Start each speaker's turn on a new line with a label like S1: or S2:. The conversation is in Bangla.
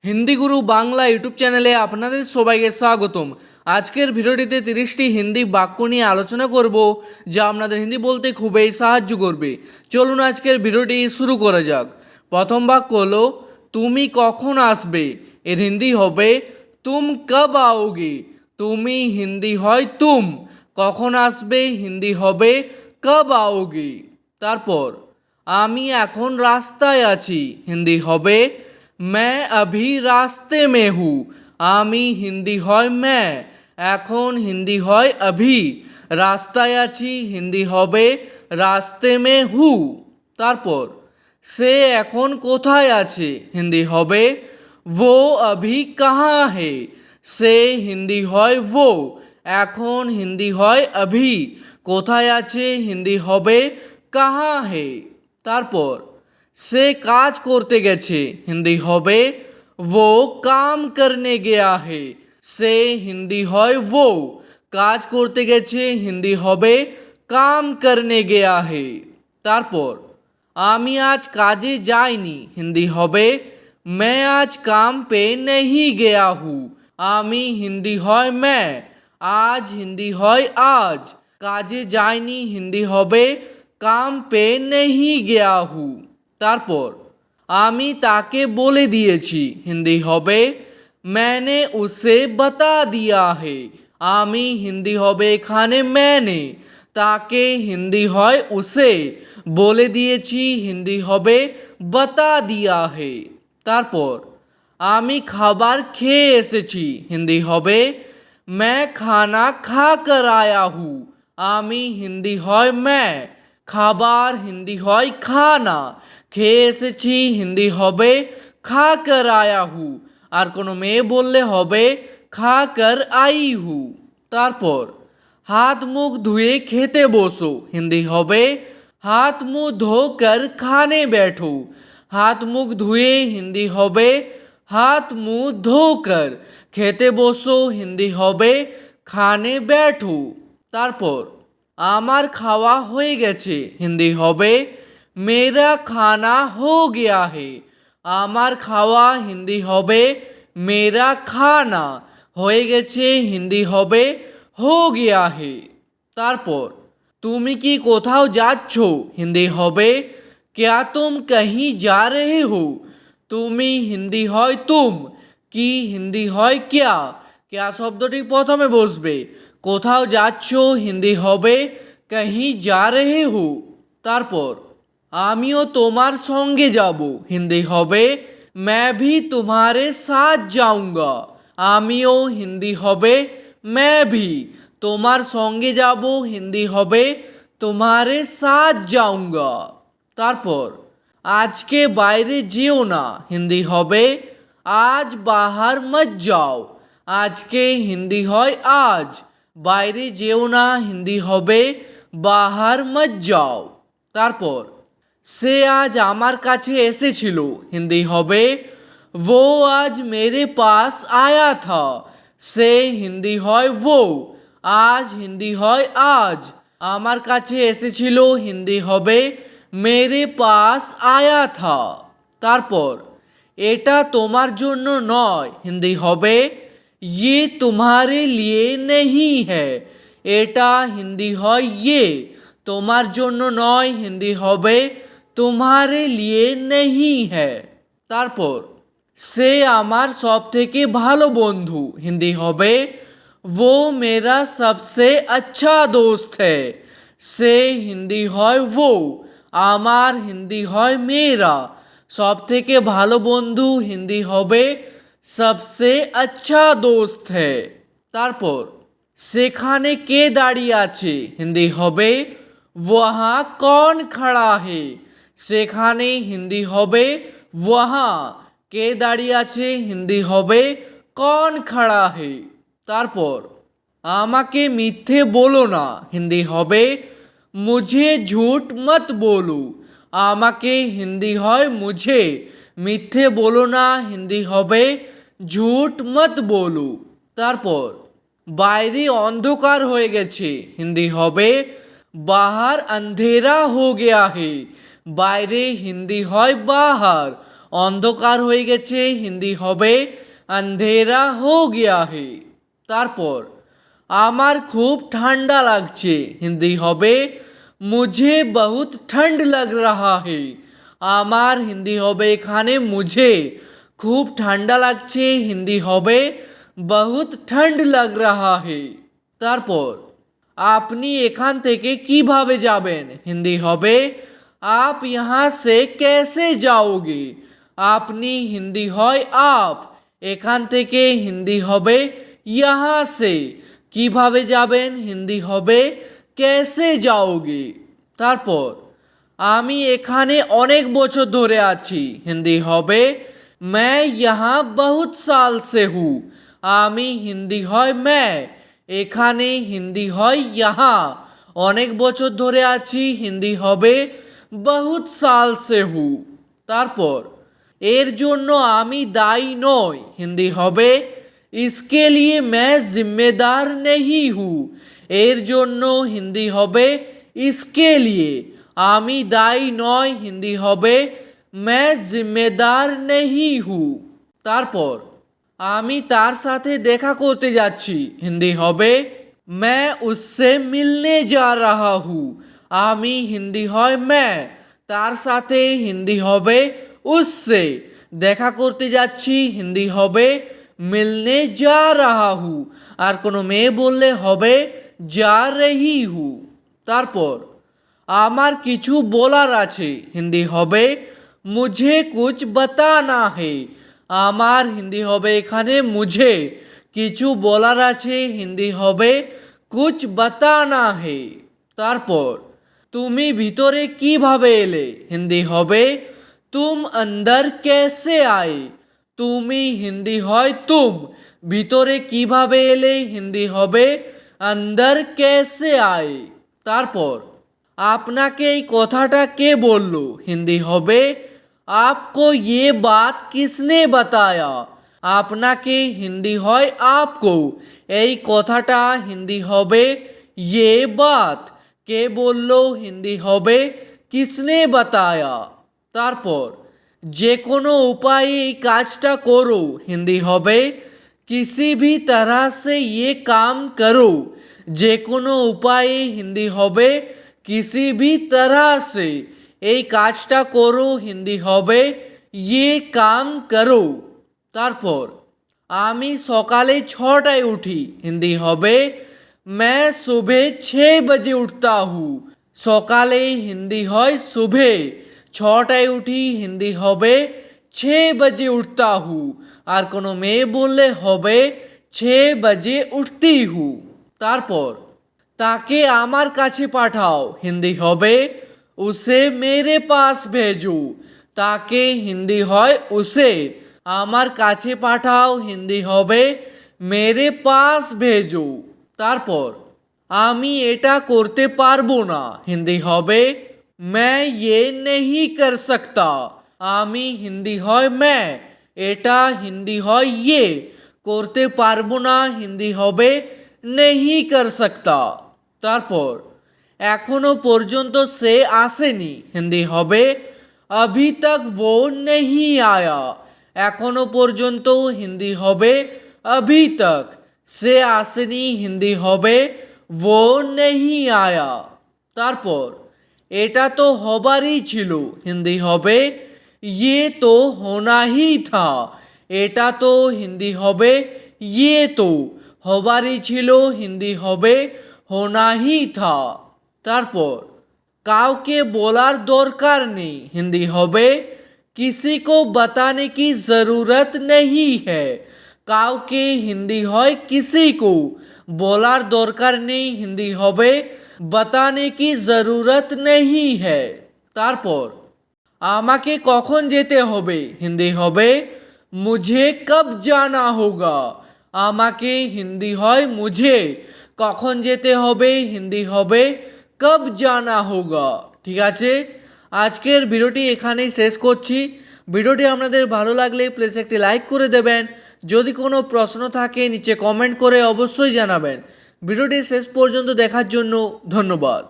S1: হিন্দি গুরু বাংলা ইউটিউব চ্যানেলে আপনাদের সবাইকে স্বাগতম। আজকের ভিডিওটিতে 30টি হিন্দি বাক্য নিয়ে আলোচনা করব, যা আপনাদের হিন্দি বলতে খুবই সাহায্য করবে। চলুন আজকের ভিডিওটি শুরু করা যাক। প্রথম বাক্য হলো তুমি কখন আসবে। এর হিন্দি হবে তুম কব आओगे। তুমি হিন্দি হয় তুম, কখন আসবে হিন্দি হবে কব आओगे। তারপর আমি এখন রাস্তায় আছি, হিন্দি হবে मैं अभी रास्ते में हूँ। আমি হিন্দি হয় मैं, এখন হিন্দি হয় अभी, রাস্তায় আছি হিন্দি হবে রাস্তে में हूँ। তারপর সে এখন কোথায় আছে, হিন্দি হবে वो अभी कहाँ है। সে হিন্দি হয় वो, এখন হিন্দি হয় अभी, কোথায় আছে হিন্দি হবে কাহা হে। তারপর সে কাজ করতে গেছে, হিন্দি হবে वो काम करने गया है। সে হিন্দি হয় वो, কাজ করতে গেছে হিন্দি হবে काम करने गया है। তারপর আমি আজ কাজে যাইনি, হিন্দি হবে मैं आज काम पे नहीं गया हूँ। আমি হিন্দি হয় मैं, আজ হিন্দি হয় आज, কাজে যাইনি হিন্দি হবে काम पे नहीं गया हूँ। তারপর আমি তাকে বলে দিয়েছি, হিন্দি হবে मैंने उसे बता दिया है। আমি হিন্দি হবে এখানে मैंने, তাকে হিন্দি হয় उसे, বলে দিয়েছি হিন্দি হবে बता दिया है। তারপর আমি খাবার খেয়ে এসেছি, হিন্দি হবে मैं खाना खा कर आया हूँ। আমি হিন্দি হয় मैं, খাবার হিন্দি হয় খানা, খেয়ে এসেছি হিন্দি হবে খা কর আয়া হু, আর কোনো মেয়ে বললে হবে খা কর আই হু। তারপর হাত মুখ ধুয়ে খেতে বসো, হিন্দি হবে হাত মুখ ধোকর খানে बैठो। হাত মুখ ধুয়ে হিন্দি হবে হাত মুখ ধোকর, খেতে বসো হিন্দি হবে খানে बैठो। তারপর আমার খাওয়া হয়ে গেছে, হিন্দি হবে मेरा खाना हो गया है। আমার খাওয়া হিন্দি হবে मेरा खाना, হয়ে গেছে হিন্দি হবে हो गया है। তারপর তুমি কি কোথাও যাচ্ছ, হিন্দি হবে क्या तुम कहीं जा रहे हो। তুমি হিন্দি হয় তুম, কি হিন্দি হয় क्या, क्या শব্দটি প্রথমে বসবে, কোথাও যাচ্ছ হিন্দি হবে कहीं जा रहे हो। তারপর আমিও তোমার সঙ্গে যাব, হিন্দি হবে मैं भी तुम्हारे साथ जाऊंगा। আমিও হিন্দি হবে मैं भी, তোমার সঙ্গে যাব হিন্দি হবে तुम्हारे साथ जाऊंगा। তারপর আজকে বাইরে যেও না, হিন্দি হবে आज बाहर मत जाओ। আজকে হিন্দি হয় आज, বাইরে যেও না হিন্দি হবে বাহার মত যাও। তারপর সে আজ আমার কাছে এসেছিল, হিন্দি হবে वो आज मेरे पास आया था। সে হিন্দি হয় वो, আজ হিন্দি হয় आज, আমার কাছে এসেছিল হিন্দি হবে मेरे पास आया था। তারপর এটা তোমার জন্য নয়, হিন্দি হবে ये तुम्हारे लिए नहीं है। এটা হিন্দি হয় ये, তোমার জন্য নয় হিন্দি হবে तुम्हारे लिए नहीं है। তারপর সে আমার সব থেকে ভালো বন্ধু, হিন্দি হবে वो मेरा सबसे अच्छा दोस्त है। সে হিন্দি হয় वो, আমার হিন্দি হয় मेरा, সব থেকে ভালো বন্ধু হিন্দি হবে सबसे अच्छा दोस्त है। তারপর সেখানে কে দাঁড়িয়ে আছে, হিন্দি হবে वहाँ कौन खड़ा है। সেখানে হিন্দি হবে वहाँ, কে দাঁড়িয়ে আছে হিন্দি হবে कौन खड़ा है। তারপর আমাকে মিথ্যে বলো না, হিন্দি হবে मुझे झूठ मत बोलो। আমাকে হিন্দি হয় मुझे, মিথ্যে বলো না হিন্দি হবে झूठ मत बोलो। তারপর বাইরে অন্ধকার হয়ে গেছে, হিন্দি হবে बाहर अंधेरा हो गया है। বাইরে হিন্দি হয় बाहर, অন্ধকার হয়ে গেছে হিন্দি হবে अंधेरा हो गया है। তারপর আমার খুব ঠান্ডা লাগছে হিন্দি হবে मुझे बहुत ठंड लग रहा है। আমার হিন্দি হবে এখানে मुझे খুব ঠান্ডা লাগছে হিন্দি হবে बहुत ठंड लग रहा है। তারপর আপনি এখান থেকে কিভাবে যাবেন হিন্দি হবে आप यहाँ से कैसे जाओगे। আপনি হিন্দি হয় आप এখান থেকে হিন্দি হবে यहाँ से কিভাবে যাবেন হিন্দি হবে कैसे जाओगे। তারপর আমি এখানে অনেক বছর ধরে আছি হিন্দি হবে मैं यहाँ बहुत साल से हूँ। আমি হিন্দি হয় मैं এখানে হিন্দি হয় यहाँ অনেক বছর ধরে আছি হিন্দি হবে बहुत साल से हूँ। তারপর এর জন্য আমি দায়ী নই হিন্দি হবে इसके लिए मैं जिम्मेदार नहीं हूँ। এর জন্য হিন্দি হবে इसके लिए আমি দায়ী নয় হিন্দি হবে मैं जिम्मेदार नहीं हूँ। তারপর আমি তার সাথে দেখা করতে যাচ্ছি হিন্দি হবে मैं उससे मिलने जा रहा हूँ। আমি হিন্দি হয় मैं তার সাথে হিন্দি হবে उससे দেখা করতে যাচ্ছি হিন্দি হবে मिलने जा रहा हूँ আর কোনো মেয়ে বললে হবে जा रही हूँ। তারপর আমার কিছু বলার আছে হিন্দি হবে मुझे कुछ बताना है। আমার হিন্দি হবে এখানে मुझे কিছু বলার আছে হিন্দি হবে कुछ बताना है। তারপর তুমি ভিতরে কিভাবে এলে হিন্দি হবে तुम अंदर कैसे आए। তুমি হিন্দি হয় तुम ভিতরে কিভাবে এলে হিন্দি হবে अंदर कैसे आए। তারপর আপনাকে এই কথাটা কে বললো হিন্দি হবে आपको ये बात किसने बताया। আপনাকে হিন্দি হয় आपको এই কথাটা হিন্দি হবে ये बात কে বললো হিন্দি হবে किसने बताया। তারপর যে কোনো উপায়ে এই কাজটা করো হিন্দি হবে किसी भी तरह से ये काम करो। যে কোনো উপায়ে হিন্দি হবে किसी भी तरह से এই কাজটা করো হিন্দি হবে ये काम करो। তারপর আমি সকালে 6টায় উঠি হিন্দি হবে मैं सुबह 6 बजे उठता हूँ। সকালে হিন্দি হয় सुबह 6টায় উঠি হিন্দি হবে 6 बजे उठता हूँ আর কোনো মেয়ে বললে হবে 6 बजे उठती हूँ। তারপর তাকে আমার কাছে পাঠাও হিন্দি হবে उसे मेरे पास भेजो। তাকে হিন্দি হয় उसे আমার কাছে পাঠাও হিন্দি হবে मेरे पास भेजो। তারপর আমি এটা করতে পারবো না হিন্দি হবে मैं ये नहीं कर सकता। আমি হিন্দি হয় मैं এটা হিন্দি হয় ये করতে পারবো না হিন্দি হবে नहीं कर सकता। তারপর এখনো পর্যন্ত সে আসেনি হিন্দি হবে अभी तक वो नहीं आया। এখনো পর্যন্ত হিন্দি হবে अभी तक সে আসেনি হিন্দি হবে वो नहीं आया। তারপর এটা তো হবারই ছিল হিন্দি হবে ये तो होना ही था। এটা তো হিন্দি হবে ये तो হবারই ছিল হিন্দি হবে होना ही था। তারপর কাউকে বলার দরকার নেই হিন্দি হবে किसी को बताने की ज़रूरत नहीं है। কাউকে হিন্দি হয় किसी को বলার দরকার নেই হিন্দি হবে बताने की ज़रूरत नहीं है। তারপর আমাকে কখন যেতে হবে হিন্দি হবে मुझे कब जाना होगा। আমাকে হিন্দি হয় मुझे কখন যেতে হবে হিন্দি হবে कब जाना होगा। ঠিক আছে, আজকের ভিডিওটি এখানেই শেষ করছি। ভিডিওটি আপনাদের ভালো লাগলে প্লিজ একটি লাইক করে দেবেন। যদি কোনো প্রশ্ন থাকে নিচে কমেন্ট করে অবশ্যই জানাবেন। ভিডিওটি শেষ পর্যন্ত দেখার জন্য ধন্যবাদ।